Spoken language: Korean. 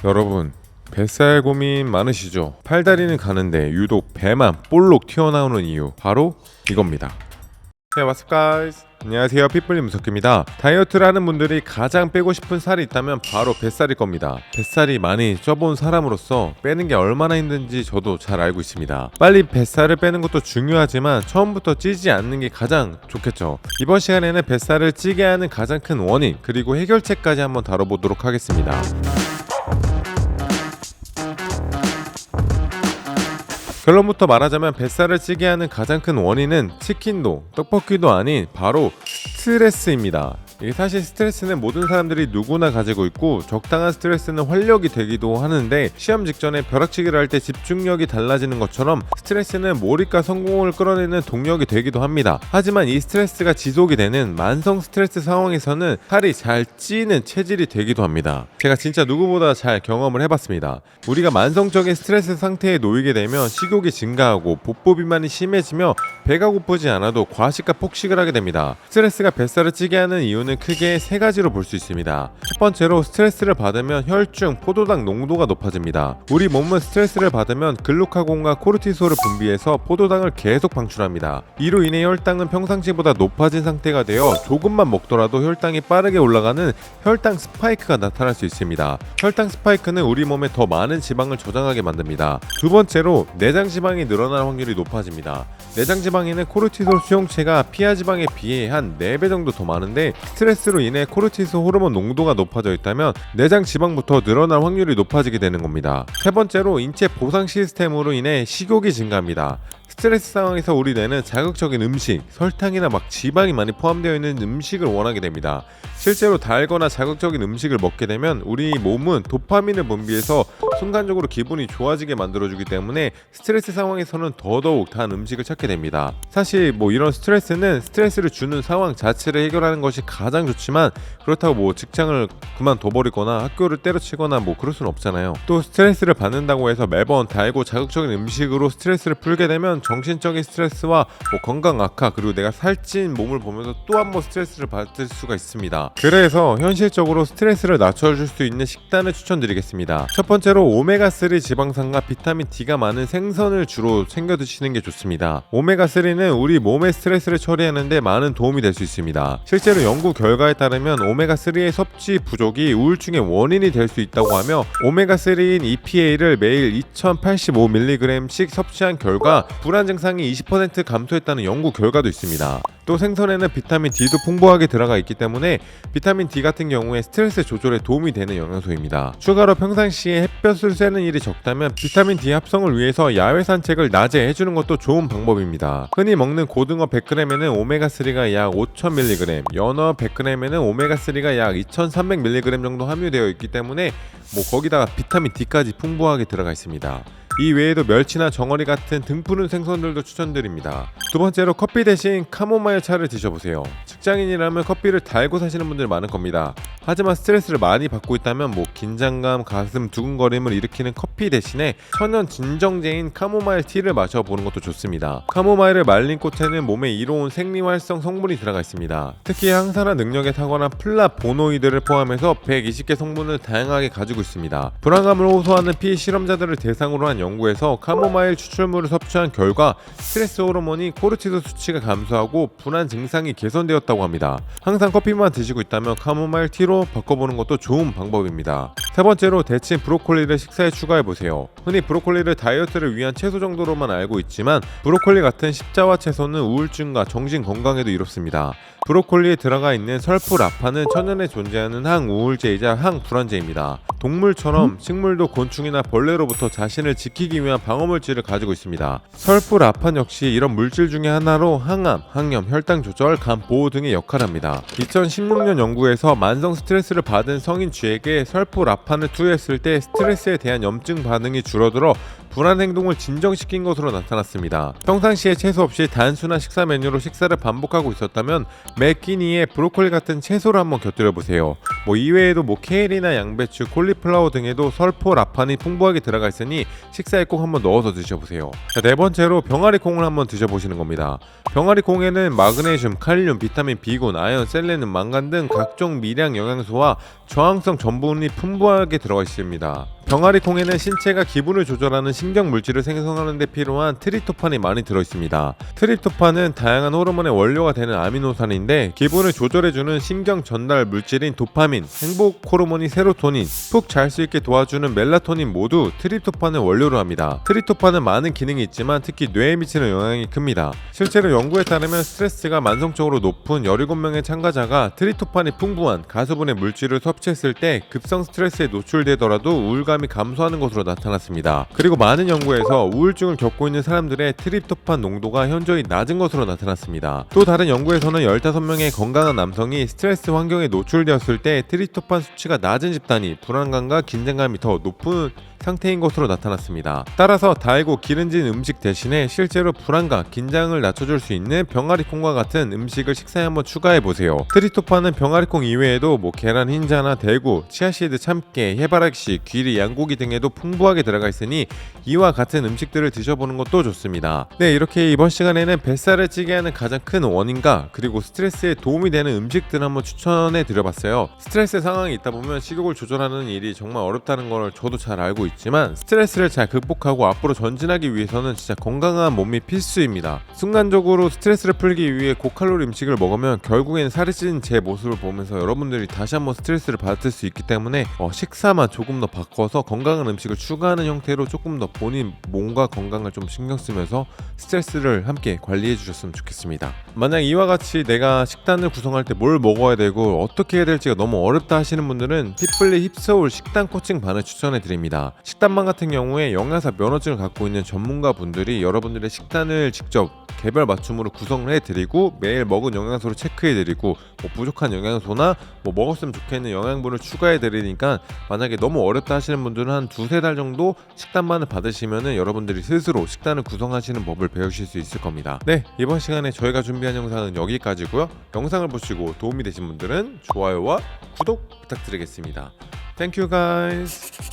여러분, 뱃살 고민 많으시죠? 팔다리는 가는데 유독 배만 볼록 튀어나오는 이유 바로 이겁니다. Hey, what's up guys? 안녕하세요, 핏불리 무석기입니다. 다이어트를 하는 분들이 가장 빼고 싶은 살이 있다면 바로 뱃살일 겁니다. 뱃살이 많이 쪄본 사람으로서 빼는 게 얼마나 힘든지 저도 잘 알고 있습니다. 빨리 뱃살을 빼는 것도 중요하지만 처음부터 찌지 않는 게 가장 좋겠죠. 이번 시간에는 뱃살을 찌게 하는 가장 큰 원인 그리고 해결책까지 한번 다뤄보도록 하겠습니다. 결론부터 말하자면 뱃살을 찌게 하는 가장 큰 원인은 치킨도 떡볶이도 아닌 바로 스트레스입니다. 이게 사실 스트레스는 모든 사람들이 누구나 가지고 있고 적당한 스트레스는 활력이 되기도 하는데 시험 직전에 벼락치기를 할 때 집중력이 달라지는 것처럼 스트레스는 몰입과 성공을 끌어내는 동력이 되기도 합니다. 하지만 이 스트레스가 지속이 되는 만성 스트레스 상황에서는 살이 잘 찌는 체질이 되기도 합니다. 제가 진짜 누구보다 잘 경험을 해봤습니다. 우리가 만성적인 스트레스 상태에 놓이게 되면 식욕이 증가하고 복부 비만이 심해지며 배가 고프지 않아도 과식과 폭식을 하게 됩니다. 스트레스가 뱃살을 찌게 하는 이유는 크게 세 가지로 볼 수 있습니다. 첫 번째로 스트레스를 받으면 혈중, 포도당 농도가 높아집니다. 우리 몸은 스트레스를 받으면 글루카곤과 코르티솔을 분비해서 포도당을 계속 방출합니다. 이로 인해 혈당은 평상시보다 높아진 상태가 되어 조금만 먹더라도 혈당이 빠르게 올라가는 혈당 스파이크가 나타날 수 있습니다. 혈당 스파이크는 우리 몸에 더 많은 지방을 저장하게 만듭니다. 두 번째로 내장 지방이 늘어날 확률이 높아집니다. 내장 지방에는 코르티솔 수용체가 피하 지방에 비해 한 4배 정도 더 많은데 스트레스로 인해 코르티솔 호르몬 농도가 높아져 있다면 내장 지방부터 늘어날 확률이 높아지게 되는 겁니다. 세 번째로 인체 보상 시스템으로 인해 식욕이 증가합니다. 스트레스 상황에서 우리 뇌는 자극적인 음식, 설탕이나 막 지방이 많이 포함되어 있는 음식을 원하게 됩니다. 실제로 달거나 자극적인 음식을 먹게 되면 우리 몸은 도파민을 분비해서 순간적으로 기분이 좋아지게 만들어주기 때문에 스트레스 상황에서는 더더욱 단 음식을 찾게 됩니다. 사실 이런 스트레스는 스트레스를 주는 상황 자체를 해결하는 것이 가장 좋지만 그렇다고 직장을 그만둬버리거나 학교를 때려치거나 그럴 수는 없잖아요. 또 스트레스를 받는다고 해서 매번 달고 자극적인 음식으로 스트레스를 풀게 되면 정신적인 스트레스와 건강 악화 그리고 내가 살찐 몸을 보면서 또 한 번 스트레스를 받을 수가 있습니다. 그래서 현실적으로 스트레스를 낮춰줄 수 있는 식단을 추천드리겠습니다. 첫 번째로 오메가3 지방산과 비타민 D가 많은 생선을 주로 챙겨 드시는 게 좋습니다. 오메가3는 우리 몸의 스트레스를 처리하는데 많은 도움이 될 수 있습니다. 실제로 연구 결과에 따르면 오메가3의 섭취 부족이 우울증의 원인이 될 수 있다고 하며 오메가3인 EPA를 매일 2085mg씩 섭취한 결과 불안 증상이 20% 감소했다는 연구 결과도 있습니다. 또 생선에는 비타민 D도 풍부하게 들어가 있기 때문에 비타민 D 같은 경우에 스트레스 조절에 도움이 되는 영양소입니다. 추가로 평상시에 햇볕을 쐬는 일이 적다면 비타민 D 합성을 위해서 야외 산책을 낮에 해주는 것도 좋은 방법입니다. 흔히 먹는 고등어 100g에는 오메가3가 약 5000mg, 연어 100g에는 오메가3가 약 2300mg 정도 함유되어 있기 때문에 거기다가 비타민 D까지 풍부하게 들어가 있습니다. 이 외에도 멸치나 정어리 같은 등푸른 생선들도 추천드립니다. 두 번째로 커피 대신 카모마일 차를 드셔보세요. 직장인이라면 커피를 달고 사시는 분들 많을 겁니다. 하지만 스트레스를 많이 받고 있다면 긴장감, 가슴 두근거림을 일으키는 커피 대신에 천연 진정제인 카모마일 티를 마셔보는 것도 좋습니다. 카모마일을 말린 꽃에는 몸에 이로운 생리활성 성분이 들어가 있습니다. 특히 항산화 능력에 탁월한 플라보노이드를 포함해서 120개 성분을 다양하게 가지고 있습니다. 불안감을 호소하는 피 실험자들을 대상으로 한 연구에서 카모마일 추출물을 섭취한 결과 스트레스 호르몬이 코르티솔 수치가 감소하고 불안 증상이 개선되었다고 합니다. 항상 커피만 드시고 있다면 카모마일 티로 바꿔보는 것도 좋은 방법입니다. 세 번째로 데친 브로콜리를 식사에 추가해보세요. 흔히 브로콜리를 다이어트를 위한 채소 정도로만 알고 있지만 브로콜리 같은 십자화 채소는 우울증과 정신 건강에도 이롭습니다. 브로콜리에 들어가 있는 설프라판은 천연에 존재하는 항우울제이자 항불안제입니다. 동물처럼 식물도 곤충이나 벌레로부터 자신을 지키기 위한 방어물질을 가지고 있습니다. 설프라판 역시 이런 물질 중에 하나로 항암, 항염, 혈당 조절, 간 보호 등의 역할을 합니다. 2016년 연구에서 만성 스트레스를 받은 성인 쥐에게 설프라판을 투여했을 때 스트레스에 대한 염증 반응이 줄어들어 불안 행동을 진정시킨 것으로 나타났습니다. 평상시에 채소 없이 단순한 식사 메뉴로 식사를 반복하고 있었다면 매 끼니에 브로콜리 같은 채소를 한번 곁들여 보세요. 이외에도 케일이나 양배추, 콜리플라워 등에도 설포, 라판이 풍부하게 들어가 있으니 식사에 꼭 한번 넣어서 드셔보세요. 자, 네 번째로 병아리 콩을 한번 드셔보시는 겁니다. 병아리 콩에는 마그네슘, 칼륨, 비타민 B군, 아연, 셀레늄, 망간 등 각종 미량 영양소와 저항성 전분이 풍부하게 들어가 있습니다. 병아리 콩에는 신체가 기분을 조절하는 신경 물질을 생성하는 데 필요한 트립토판이 많이 들어있습니다. 트립토판은 다양한 호르몬의 원료가 되는 아미노산인데 기분을 조절해주는 신경 전달 물질인 도파민, 행복 호르몬이 세로토닌, 푹 잘 수 있게 도와주는 멜라토닌 모두 트립토판을 원료로 합니다. 트립토판은 많은 기능이 있지만 특히 뇌에 미치는 영향이 큽니다. 실제로 연구에 따르면 스트레스가 만성적으로 높은 17명의 참가자가 트립토판이 풍부한 가수분해 물질을 섭취했을 때 급성 스트레스에 노출되더라도 우울감이 감소하는 것으로 나타났습니다. 그리고 많은 연구에서 우울증을 겪고 있는 사람들의 트립토판 농도가 현저히 낮은 것으로 나타났습니다. 또 다른 연구에서는 15명의 건강한 남성이 스트레스 환경에 노출되었을 때 트립토판 수치가 낮은 집단이 불안감과 긴장감이 더 높은 상태인 것으로 나타났습니다. 따라서 달고 기름진 음식 대신에 실제로 불안과 긴장을 낮춰줄 수 있는 병아리콩과 같은 음식을 식사에 한번 추가해보세요. 트립토판은 병아리콩 이외에도 계란 흰자나 대구, 치아씨드, 참깨, 해바라기, 귀리, 양고기 등에도 풍부하게 들어가 있으니 이와 같은 음식들을 드셔보는 것도 좋습니다. 네, 이렇게 이번 시간에는 뱃살을 찌게 하는 가장 큰 원인과 그리고 스트레스에 도움이 되는 음식들을 한번 추천해 드려봤어요. 스트레스 상황이 있다 보면 식욕을 조절하는 일이 정말 어렵다는 걸 저도 잘 알고 있지만 스트레스를 잘 극복하고 앞으로 전진하기 위해서는 진짜 건강한 몸이 필수입니다. 순간적으로 스트레스를 풀기 위해 고칼로리 음식을 먹으면 결국에는 살이 찐 제 모습을 보면서 여러분들이 다시 한번 스트레스를 받을 수 있기 때문에 식사만 조금 더 바꿔서 건강한 음식을 추가하는 형태로 조금 더 본인 몸과 건강을 좀 신경 쓰면서 스트레스를 함께 관리해 주셨으면 좋겠습니다. 만약 이와 같이 내가 식단을 구성할 때 뭘 먹어야 되고 어떻게 해야 될지가 너무 어렵다 하시는 분들은 핏블리 힙서울 식단 코칭반을 추천해 드립니다. 식단반 같은 경우에 영양사 면허증을 갖고 있는 전문가 분들이 여러분들의 식단을 직접 개별 맞춤으로 구성을 해드리고 매일 먹은 영양소를 체크해드리고 부족한 영양소나 먹었으면 좋겠는 영양분을 추가해드리니까 만약에 너무 어렵다 하시는 분들은 한 2-3달 정도 식단반을 받으시면 여러분들이 스스로 식단을 구성하시는 법을 배우실 수 있을 겁니다. 네, 이번 시간에 저희가 준비한 영상은 여기까지고요. 영상을 보시고 도움이 되신 분들은 좋아요와 구독 부탁드리겠습니다. Thank you guys.